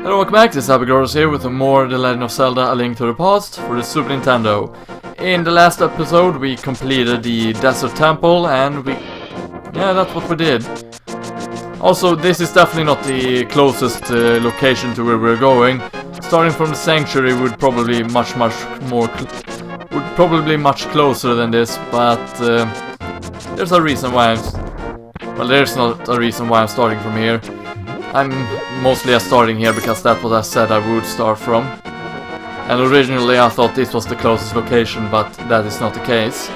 Hello, welcome back, this is LPGrodus here with more The Legend of Zelda: A Link to the Past for the Super Nintendo. In the last episode we completed the Desert Temple and yeah, that's what we did. Also, this is definitely not the closest location to where we're going. Starting from the Sanctuary would probably much closer than this, but there's a reason why there's not a reason why I'm starting from here. I'm mostly starting here because that's what I said I would start from. And originally I thought this was the closest location, but that is not the case.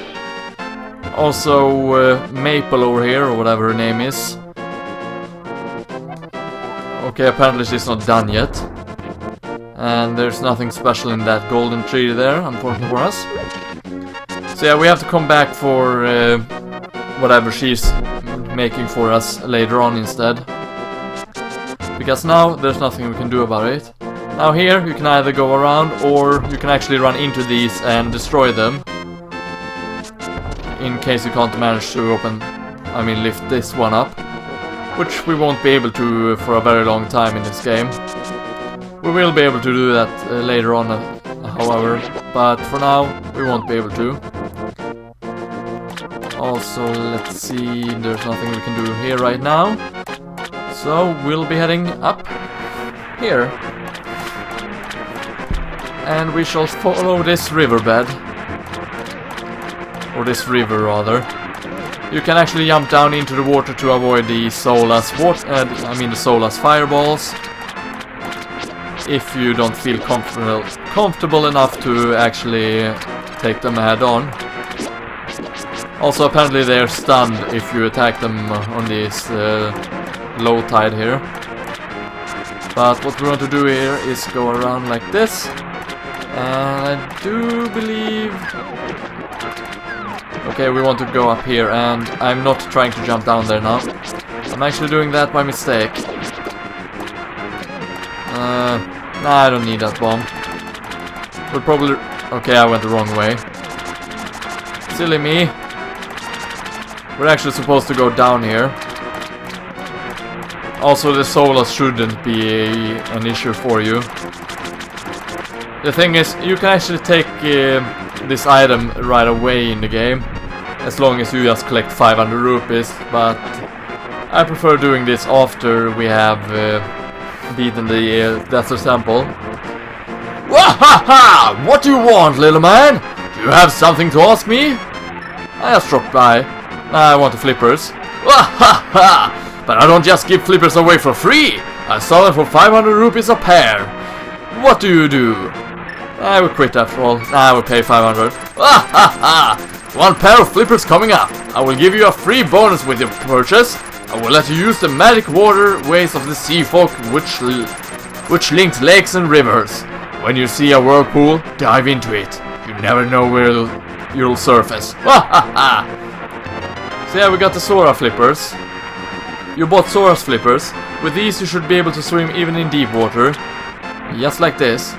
Also, Maple over here, or whatever her name is. Okay, apparently she's not done yet. And there's nothing special in that golden tree there, unfortunately for us. So yeah, we have to come back for whatever she's making for us later on instead. Because now there's nothing we can do about it. Now here you can either go around or you can actually run into these and destroy them. In case you can't manage to lift this one up. Which we won't be able to for a very long time in this game. We will be able to do that later on, however, but for now we won't be able to. Also, let's see, there's nothing we can do here right now. So we'll be heading up here. And we shall follow this riverbed. Or this river, rather. You can actually jump down into the water to avoid the the Solas fireballs. If you don't feel comfortable enough to actually take them head on. Also, apparently they're stunned if you attack them on this low tide here. But what we want to do here is go around like this. And I do believe... Okay, we want to go up here, and I'm not trying to jump down there now. I'm actually doing that by mistake. Nah, I don't need that bomb. We'll probably... Okay, I went the wrong way. Silly me. We're actually supposed to go down here. Also, the Solas shouldn't be an issue for you. The thing is, you can actually take this item right away in the game. As long as you just collect 500 rupees. But I prefer doing this after we have... beaten the Desert Temple. Wahaha! What do you want, little man? Do you have something to ask me? I just dropped by. I want the flippers. Wahaha! But I don't just give flippers away for free. I sell them for 500 rupees a pair. What do? I will quit after all. I will pay 500. Wahaha! 1 pair of flippers coming up. I will give you a free bonus with your purchase. I will let you use the magic waterways of the sea folk, which links lakes and rivers. When you see a whirlpool, dive into it. You never know where you'll surface. So yeah, we got the Zora Flippers. You bought Zora's Flippers. With these you should be able to swim even in deep water. Just like this.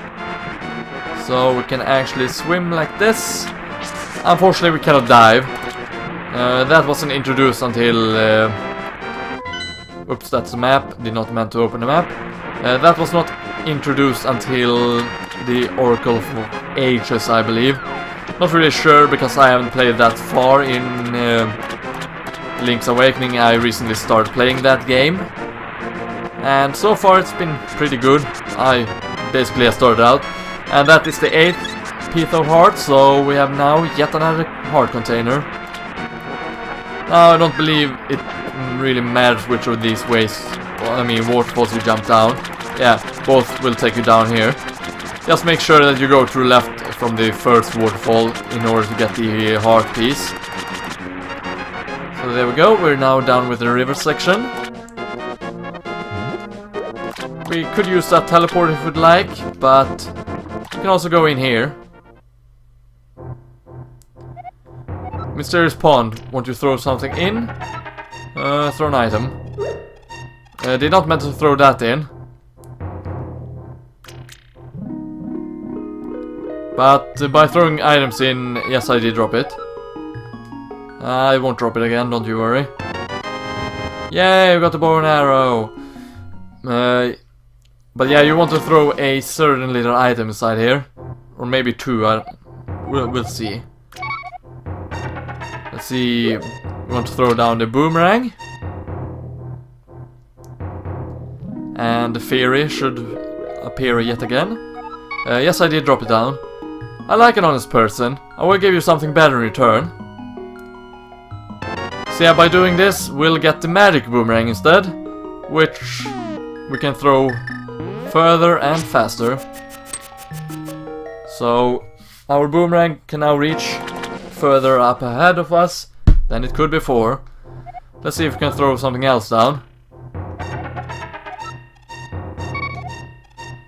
So we can actually swim like this. Unfortunately we cannot dive. That wasn't introduced until... Oops, that's a map. Did not meant to open the map. That was not introduced until the Oracle for ages, I believe. Not really sure because I haven't played that far in Link's Awakening. I recently started playing that game. And so far it's been pretty good. I basically started out. And that is the 8th piece of heart, so we have now yet another heart container. Now I don't believe it really matters which of these ways, waterfalls you jump down. Yeah, both will take you down here. Just make sure that you go to the left from the first waterfall in order to get the heart piece. So there we go, we're now down with the river section. We could use that teleport if we'd like, but we can also go in here. Mysterious pond, want to throw something in? Throw an item. Did not meant to throw that in. But by throwing items in, yes, I did drop it. I won't drop it again, don't you worry. Yay, we got the bow and arrow. But yeah, you want to throw a certain little item inside here. Or maybe two, we'll see. Let's see, we want to throw down the boomerang. And the fairy should appear yet again. Yes, I did drop it down. I like an honest person. I will give you something better in return. So yeah, by doing this, we'll get the magic boomerang instead. Which we can throw further and faster. So our boomerang can now reach further up ahead of us than it could before. Let's see if we can throw something else down.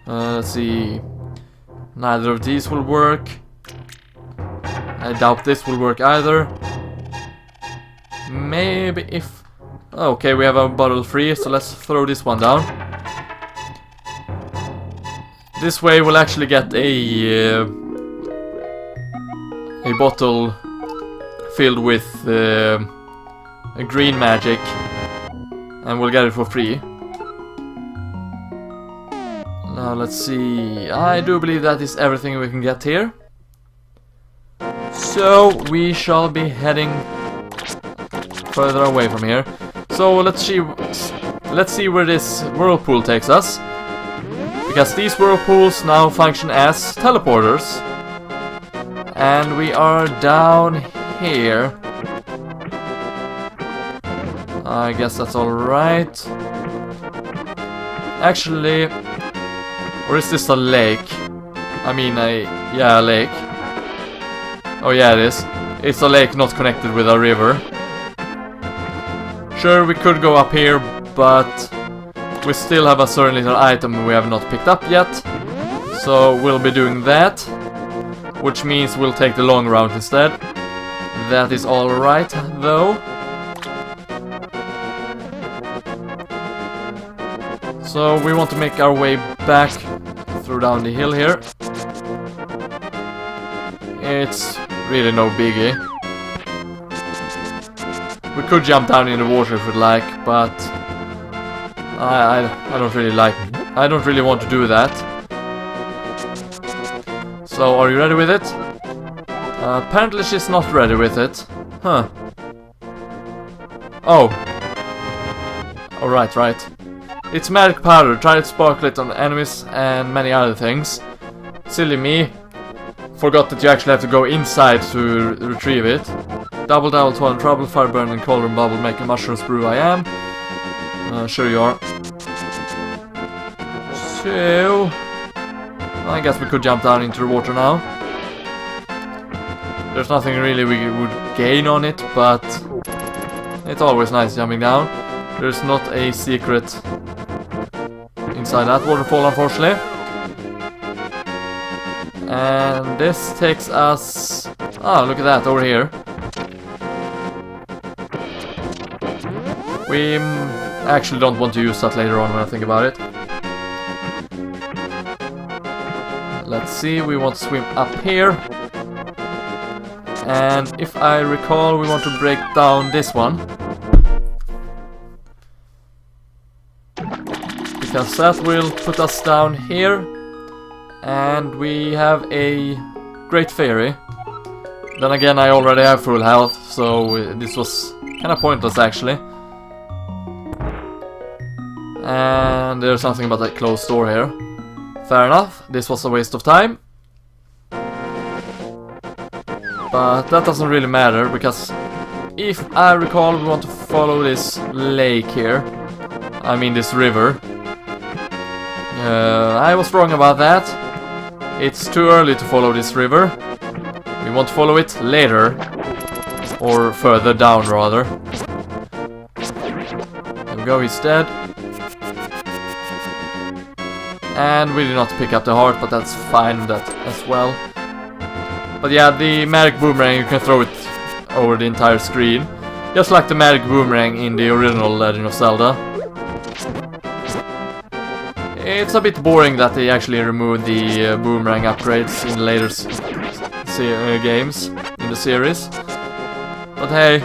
Let's see. Neither of these will work. I doubt this will work either. Maybe if... Okay, we have a bottle free, so let's throw this one down. This way we'll actually get a bottle filled with a green magic, and we'll get it for free. Now let's see. I do believe that is everything we can get here. So we shall be heading further away from here. So let's see where this whirlpool takes us. Because these whirlpools now function as teleporters. And we are down here. I guess that's alright. Actually, or is this a lake? I mean, yeah, a lake. Oh yeah, it is. It's a lake not connected with a river. Sure, we could go up here, but we still have a certain little item we have not picked up yet. So we'll be doing that, which means we'll take the long route instead. That is alright, though. So we want to make our way back through down the hill here. It's really no biggie. We could jump down in the water if we'd like, but I don't really want to do that. So are you ready with it? Apparently she's not ready with it. Huh. Oh. Alright, right. It's magic powder. Try to sparkle it on enemies and many other things. Silly me. Forgot that you actually have to go inside to retrieve it. Double, twirl, trouble, fire burn, and cauldron bubble, make a mushroom brew. I am. Sure you are. So, I guess we could jump down into the water now. There's nothing really we would gain on it, but it's always nice jumping down. There's not a secret inside that waterfall, unfortunately. And this takes us... Ah, look at that, over here. We actually don't want to use that later on when I think about it. Let's see, we want to swim up here. And if I recall, we want to break down this one. Because that will put us down here. And we have a great fairy. Then again, I already have full health, so this was kind of pointless actually. And there's something about that closed door here. Fair enough, this was a waste of time. But that doesn't really matter, because if I recall, we want to follow this lake here. I mean this river. I was wrong about that. It's too early to follow this river. We want to follow it later. Or further down, rather. There we go, he's dead. And we did not pick up the heart, but that's fine that as well. But yeah, the magic boomerang, you can throw it over the entire screen. Just like the magic boomerang in the original Legend of Zelda. It's a bit boring that they actually removed the boomerang upgrades in later games in the series. But hey,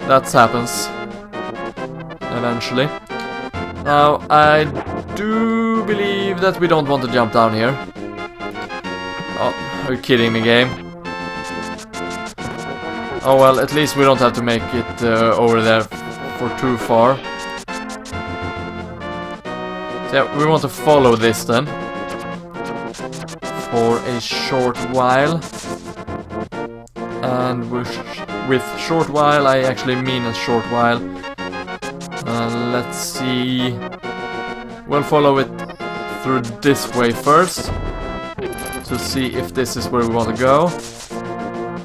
that happens eventually. Now, I do believe that we don't want to jump down here. Oh, are you kidding me, game? Oh well, at least we don't have to make it over there for too far. So yeah, we want to follow this then. For a short while. And with short while, I actually mean a short while. Let's see. We'll follow it through this way first. To see if this is where we want to go.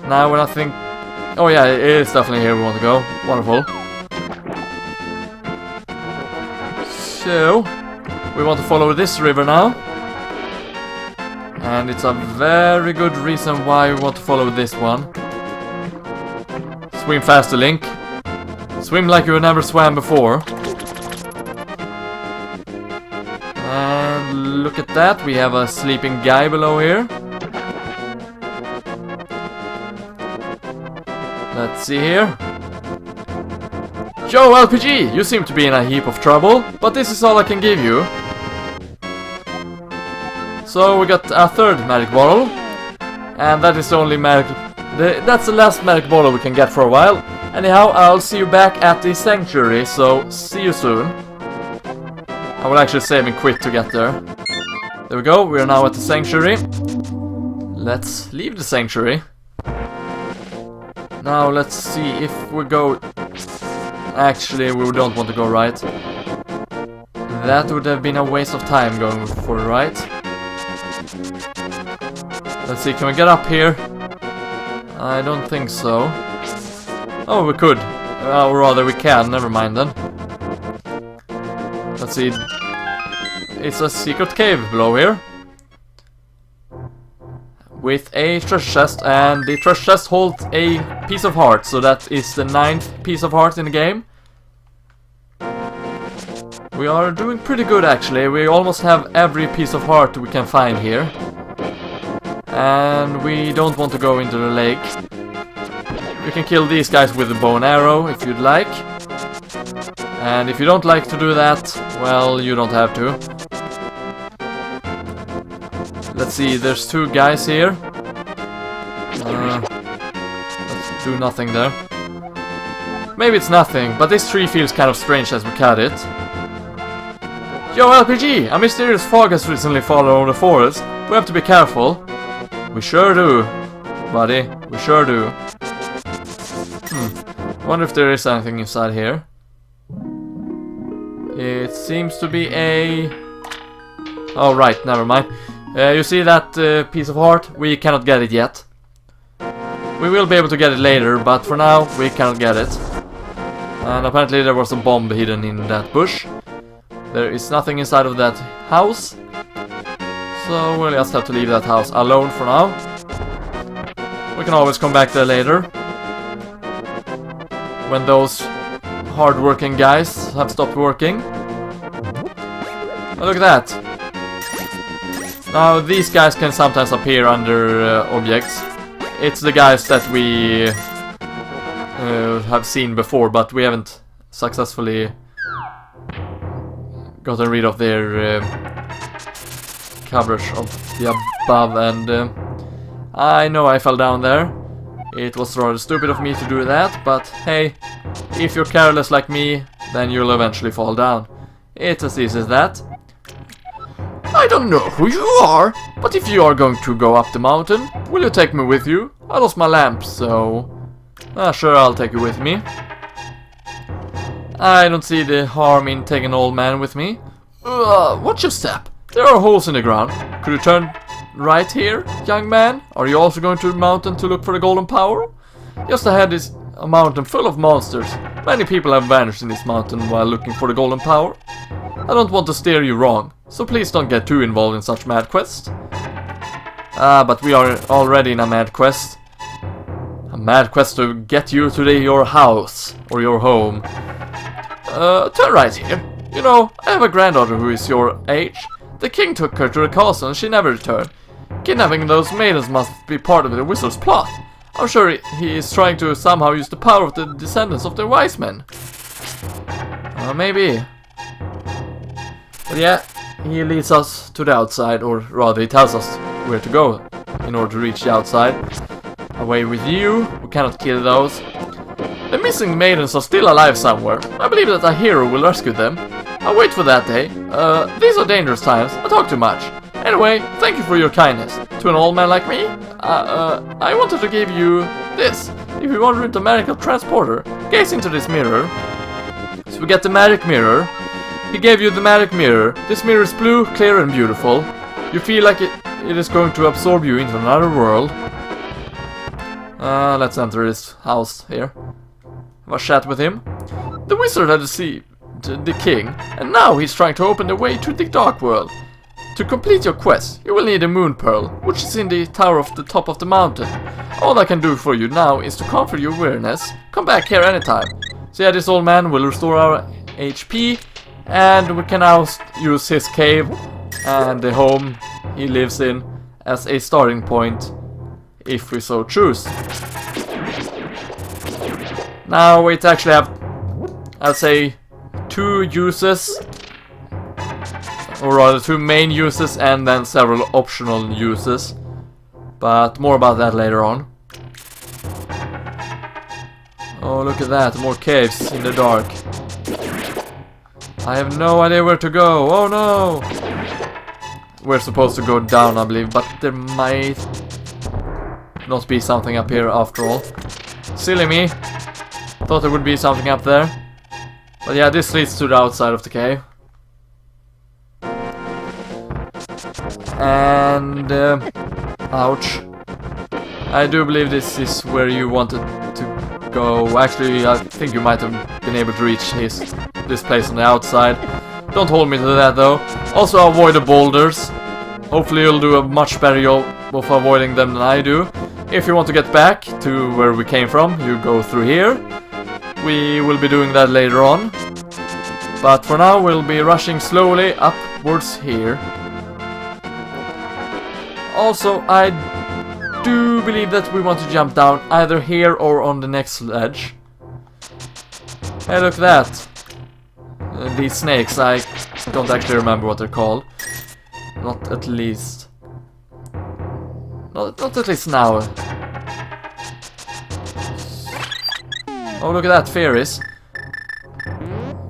Now when I think... Oh yeah, it is definitely here we want to go. Wonderful. So, we want to follow this river now. And it's a very good reason why we want to follow this one. Swim faster, Link. Swim like you never swam before. And look at that, we have a sleeping guy below here. Let's see here. Yo, LPG! You seem to be in a heap of trouble, but this is all I can give you. So we got a third magic bottle. And that is the only magic... That's the last magic bottle we can get for a while. Anyhow, I'll see you back at the sanctuary, so see you soon. I will actually save and quit to get there. There we go, we are now at the sanctuary. Let's leave the sanctuary. Now let's see if we go... Actually, we don't want to go right. That would have been a waste of time going for right. Let's see, can we get up here? I don't think so. Oh, we could. Or rather, we can. Never mind then. Let's see. It's a secret cave below here. With a treasure chest. And the treasure chest holds a piece of heart. So that is the 9th piece of heart in the game. We are doing pretty good actually. We almost have every piece of heart we can find here. And we don't want to go into the lake. You can kill these guys with a bow and arrow if you'd like. And if you don't like to do that, well, you don't have to. Let's see, there's 2 guys here. Let's do nothing there. Maybe it's nothing, but this tree feels kind of strange as we cut it. Yo, LPG! A mysterious fog has recently fallen over the forest. We have to be careful. We sure do, buddy. We sure do. I wonder if there is anything inside here. It seems to be a... Oh, right, never mind. You see that piece of heart? We cannot get it yet. We will be able to get it later, but for now, we cannot get it. And apparently there was a bomb hidden in that bush. There is nothing inside of that house. So we'll just have to leave that house alone for now. We can always come back there later. When those hard-working guys have stopped working. Oh, look at that. Now these guys can sometimes appear under objects. It's the guys that we have seen before, but we haven't successfully gotten rid of their coverage of the above, and I know I fell down there. It was rather stupid of me to do that, but hey, if you're careless like me, then you'll eventually fall down. It's as easy as that. I don't know who you are, but if you are going to go up the mountain, will you take me with you? I lost my lamp, so... sure, I'll take you with me. I don't see the harm in taking an old man with me. Watch your step. There are holes in the ground. Could you turn right here, young man? Are you also going to the mountain to look for the golden power? Just ahead is a mountain full of monsters. Many people have vanished in this mountain while looking for the golden power. I don't want to steer you wrong, so please don't get too involved in such mad quests. But we are already in a mad quest. A mad quest to get you to your house, or your home. Turn right here. You know, I have a granddaughter who is your age. The king took her to the castle and she never returned. Kidnapping those maidens must be part of the wizard's plot. I'm sure he is trying to somehow use the power of the descendants of the wise men. Maybe. But yeah, he leads us to the outside, or rather he tells us where to go in order to reach the outside. Away with you, we cannot kill those. The missing maidens are still alive somewhere. I believe that a hero will rescue them. I'll wait for that day. These are dangerous times, I talk too much. Anyway, thank you for your kindness. To an old man like me, I wanted to give you this. If you wander into a magical transporter, gaze into this mirror. So we get the magic mirror. He gave you the magic mirror. This mirror is blue, clear and beautiful. You feel like it is going to absorb you into another world. Let's enter this house here. Have a chat with him. The wizard had deceived the king, and now he's trying to open the way to the dark world. To complete your quest, you will need a moon pearl, which is in the tower of the top of the mountain. All I can do for you now is to comfort your weariness. Come back here anytime. So yeah, this old man will restore our HP, and we can now use his cave and the home he lives in as a starting point, if we so choose. Now we actually have, I'll say, 2 uses, or rather 2 main uses and then several optional uses, but more about that later on. Oh, look at that, more caves in the dark. I have no idea where to go. Oh no! We're supposed to go down, I believe, but there might not be something up here after all. Silly me. Thought there would be something up there. But yeah, this leads to the outside of the cave. And ouch. I do believe this is where you wanted to go. Actually, I think you might have been able to reach this place on the outside. Don't hold me to that though. Also avoid the boulders. Hopefully you'll do a much better job of avoiding them than I do. If you want to get back to where we came from, you go through here. We will be doing that later on. But for now we'll be rushing slowly upwards here. Also, I do believe that we want to jump down either here or on the next ledge. Hey, look at that. These snakes, I don't actually remember what they're called. Not at least. Not at least now. Oh, look at that, fairies.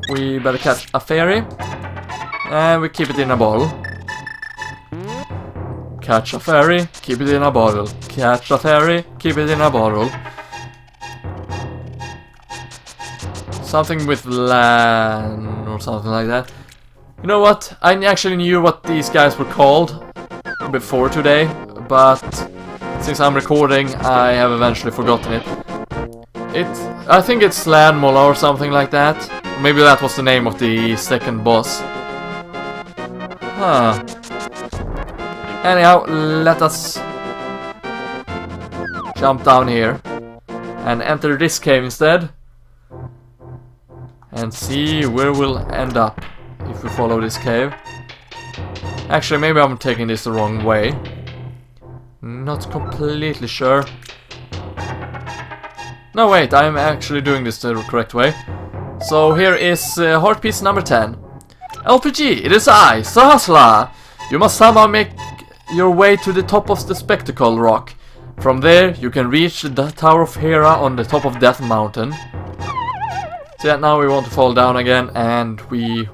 We better catch a fairy. And we keep it in a bottle. Catch a fairy, keep it in a bottle. Catch a fairy, keep it in a bottle. Something with land or something like that. You know what? I actually knew what these guys were called before today, but since I'm recording, I have eventually forgotten it. I think it's land mola or something like that. Maybe that was the name of the second boss. Huh. Anyhow, let us jump down here and enter this cave instead and see where we'll end up if we follow this cave. Actually, maybe I'm taking this the wrong way. Not completely sure. No, wait, I'm actually doing this the correct way. So here is heart piece number 10. LPG, it is I, Sahasla. You must somehow make your way to the top of the spectacle rock. From there, you can reach the Tower of Hera on the top of Death Mountain. So yeah, now we want to fall down again, and we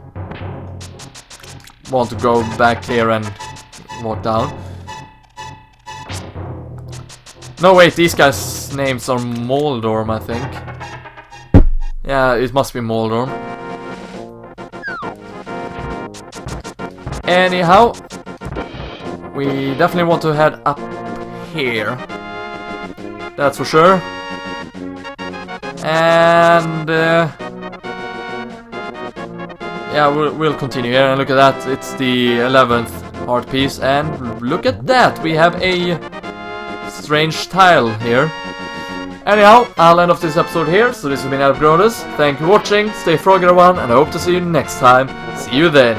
want to go back here and walk down. No, wait, these guys' names are Moldorm, I think. Yeah, it must be Moldorm. Anyhow, we definitely want to head up here. That's for sure. And yeah, we'll continue here. And look at that, it's the 11th heart piece. And look at that, we have a strange tile here. Anyhow, I'll end off this episode here. So this has been LPGrodus. Thank you for watching. Stay froggy everyone, and I hope to see you next time. See you then.